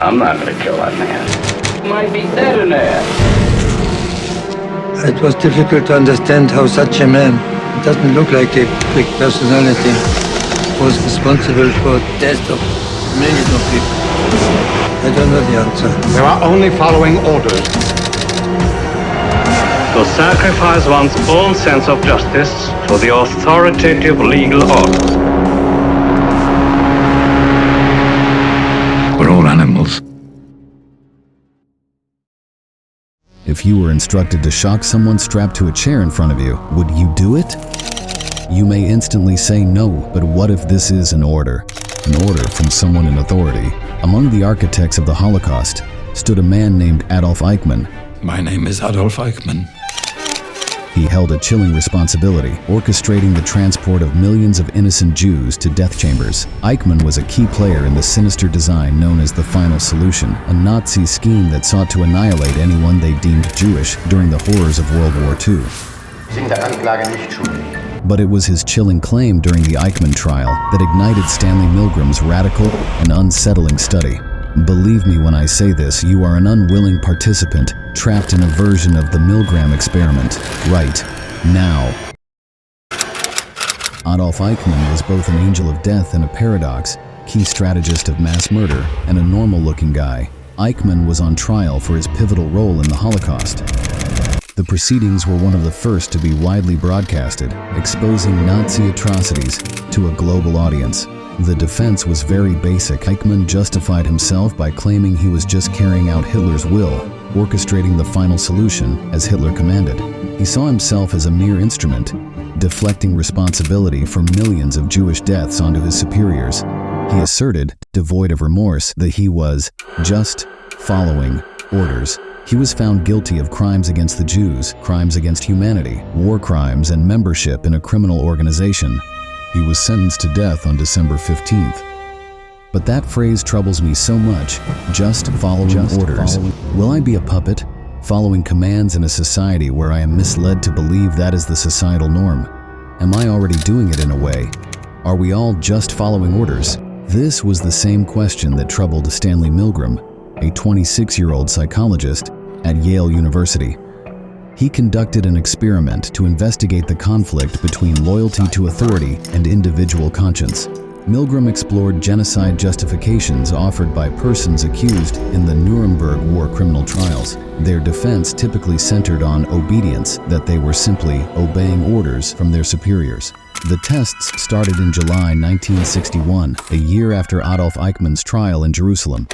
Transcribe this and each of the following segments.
I'm not gonna kill that man. He might be dead in there. It was difficult to understand how such a man, it doesn't look like a big personality, was responsible for the death of millions of people. I don't know the answer. They are only following orders. To sacrifice one's own sense of justice to the authoritative legal order. We're all animals. If you were instructed to shock someone strapped to a chair in front of you, would you do it? You may instantly say no, but what if this is an order? An order from someone in authority. Among the architects of the Holocaust stood a man named Adolf Eichmann. My name is Adolf Eichmann. He held a chilling responsibility, orchestrating the transport of millions of innocent Jews to death chambers. Eichmann was a key player in the sinister design known as the Final Solution, a Nazi scheme that sought to annihilate anyone they deemed Jewish during the horrors of World War II. But it was his chilling claim during the Eichmann trial that ignited Stanley Milgram's radical and unsettling study. Believe me when I say this, you are an unwilling participant trapped in a version of the Milgram Experiment right now. Adolf Eichmann was both an angel of death and a paradox, key strategist of mass murder, and a normal-looking guy. Eichmann was on trial for his pivotal role in the Holocaust. The proceedings were one of the first to be widely broadcasted, exposing Nazi atrocities to a global audience. The defense was very basic. Eichmann justified himself by claiming he was just carrying out Hitler's will, orchestrating the final solution as Hitler commanded. He saw himself as a mere instrument, deflecting responsibility for millions of Jewish deaths onto his superiors. He asserted, devoid of remorse, that he was just following orders. He was found guilty of crimes against the Jews, crimes against humanity, war crimes, and membership in a criminal organization. He was sentenced to death on December 15th. But that phrase troubles me so much, just following orders. Will I be a puppet, following commands in a society where I am misled to believe that is the societal norm? Am I already doing it in a way? Are we all just following orders? This was the same question that troubled Stanley Milgram, a 26-year-old psychologist at Yale University. He conducted an experiment to investigate the conflict between loyalty to authority and individual conscience. Milgram explored genocide justifications offered by persons accused in the Nuremberg war criminal trials. Their defense typically centered on obedience, that they were simply obeying orders from their superiors. The tests started in July 1961, a year after Adolf Eichmann's trial in Jerusalem.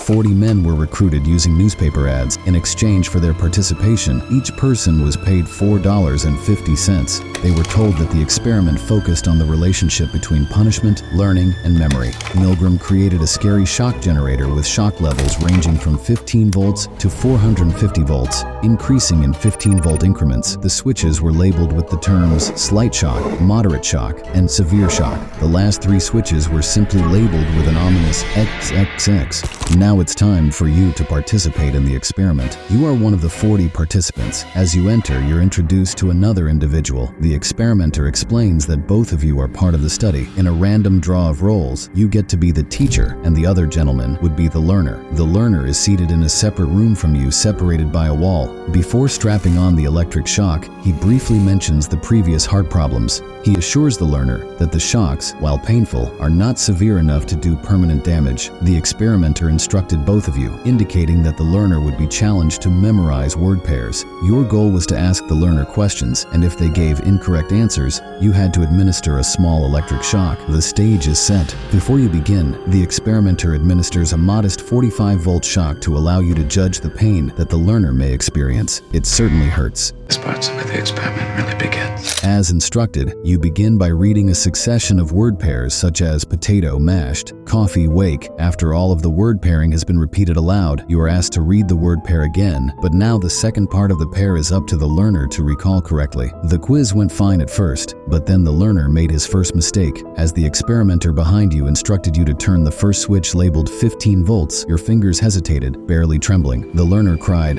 40 men were recruited using newspaper ads. In exchange for their participation, each person was paid $4.50. They were told that the experiment focused on the relationship between punishment, learning, and memory. Milgram created a scary shock generator with shock levels ranging from 15 volts to 450 volts, increasing in 15-volt increments. The switches were labeled with the terms slight shock, moderate shock, and severe shock. The last three switches were simply labeled with an ominous XXX. Now it's time for you to participate in the experiment. You are one of the 40 participants. As you enter, you're introduced to another individual. The experimenter explains that both of you are part of the study. In a random draw of roles, you get to be the teacher, and the other gentleman would be the learner. The learner is seated in a separate room from you, separated by a wall. Before strapping on the electric shock, he briefly mentions the previous heart problems. He assures the learner that the shocks, while painful, are not severe enough to do permanent damage. The experimenter instructed both of you, indicating that the learner would be challenged to memorize word pairs. Your goal was to ask the learner questions, and if they gave incorrect answers, you had to administer a small electric shock. The stage is set. Before you begin, the experimenter administers a modest 45-volt shock to allow you to judge the pain that the learner may experience. It certainly hurts. This part's where the experiment really begins. As instructed, you begin by reading a succession of word pairs such as potato, mashed, coffee, wake. After all of the word pairing has been repeated aloud, you are asked to read the word pair again, but now the second part of the pair is up to the learner to recall correctly. The quiz went fine at first, but then the learner made his first mistake. As the experimenter behind you instructed you to turn the first switch labeled 15 volts, your fingers hesitated, barely trembling. The learner cried.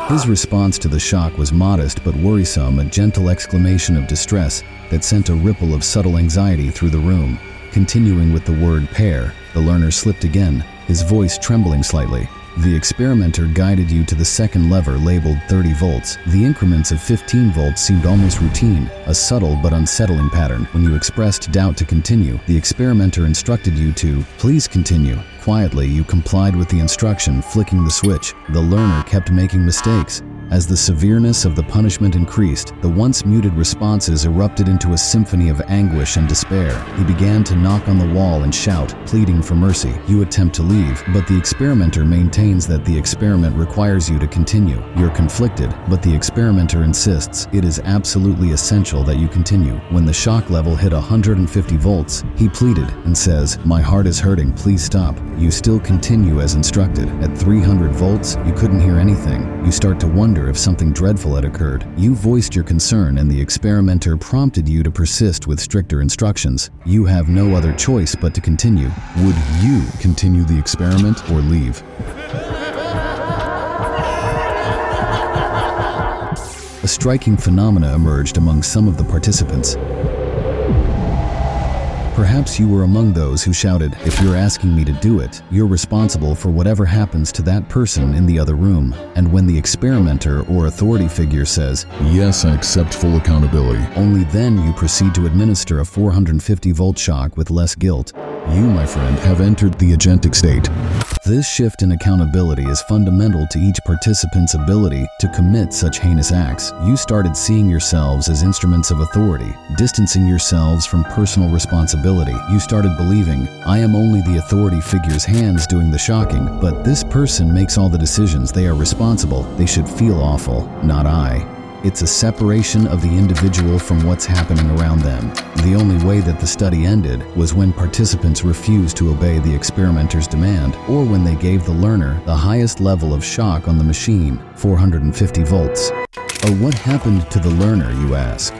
His response to the shock was modest but worrisome, a gentle exclamation of distress that sent a ripple of subtle anxiety through the room. Continuing with the word pair, the learner slipped again. his voice trembling slightly. The experimenter guided you to the second lever labeled 30 volts. The increments of 15 volts seemed almost routine, a subtle but unsettling pattern. When you expressed doubt to continue, the experimenter instructed you to, please continue. Quietly, you complied with the instruction, flicking the switch. The learner kept making mistakes. As the severeness of the punishment increased, the once muted responses erupted into a symphony of anguish and despair. He began to knock on the wall and shout, pleading for mercy. You attempt to leave, but the experimenter maintains that the experiment requires you to continue. You're conflicted, but the experimenter insists it is absolutely essential that you continue. When the shock level hit 150 volts, he pleaded and says, my heart is hurting, please stop. You still continue as instructed. At 300 volts, you couldn't hear anything. You start to wonder if something dreadful had occurred. You voiced your concern and the experimenter prompted you to persist with stricter instructions. You have no other choice but to continue. Would you continue the experiment or leave? A striking phenomena emerged among some of the participants. Perhaps you were among those who shouted, if you're asking me to do it, you're responsible for whatever happens to that person in the other room. And when the experimenter or authority figure says, yes, I accept full accountability, only then you proceed to administer a 450-volt shock with less guilt. You, my friend, have entered the agentic state. This shift in accountability is fundamental to each participant's ability to commit such heinous acts. You started seeing yourselves as instruments of authority, distancing yourselves from personal responsibility. You started believing, I am only the authority figure's hands doing the shocking, but this person makes all the decisions. They are responsible. They should feel awful, not I. It's a separation of the individual from what's happening around them. The only way that the study ended was when participants refused to obey the experimenter's demand, or when they gave the learner the highest level of shock on the machine, 450 volts. What happened to the learner, you ask?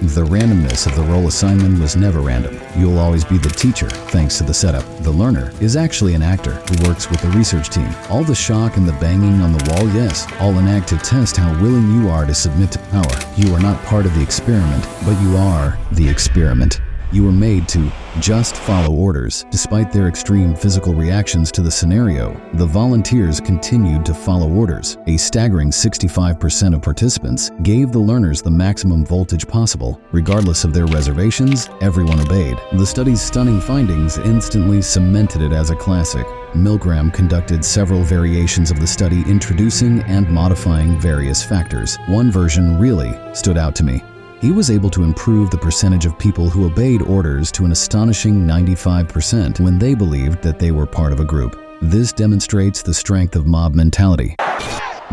The randomness of the role assignment was never random. You'll always be the teacher, thanks to the setup. The learner is actually an actor who works with the research team. All the shock and the banging on the wall, yes, all an act to test how willing you are to submit to power. You are not part of the experiment, but you are the experiment. You were made to just follow orders. Despite their extreme physical reactions to the scenario, the volunteers continued to follow orders. A staggering 65% of participants gave the learners the maximum voltage possible. Regardless of their reservations, everyone obeyed. The study's stunning findings instantly cemented it as a classic. Milgram conducted several variations of the study, introducing and modifying various factors. One version really stood out to me. He was able to improve the percentage of people who obeyed orders to an astonishing 95% when they believed that they were part of a group. This demonstrates the strength of mob mentality.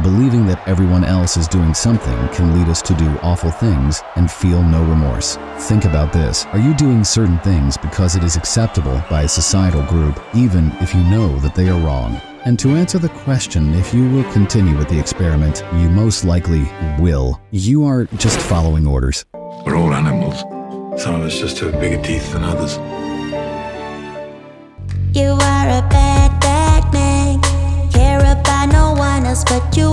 Believing that everyone else is doing something can lead us to do awful things and feel no remorse. Think about this. Are you doing certain things because it is acceptable by a societal group, even if you know that they are wrong? And to answer the question if you will continue with the experiment, you most likely will. You are just following orders. We're all animals. Some of us just have bigger teeth than others. You are a bad, bad man. Care about no one else but you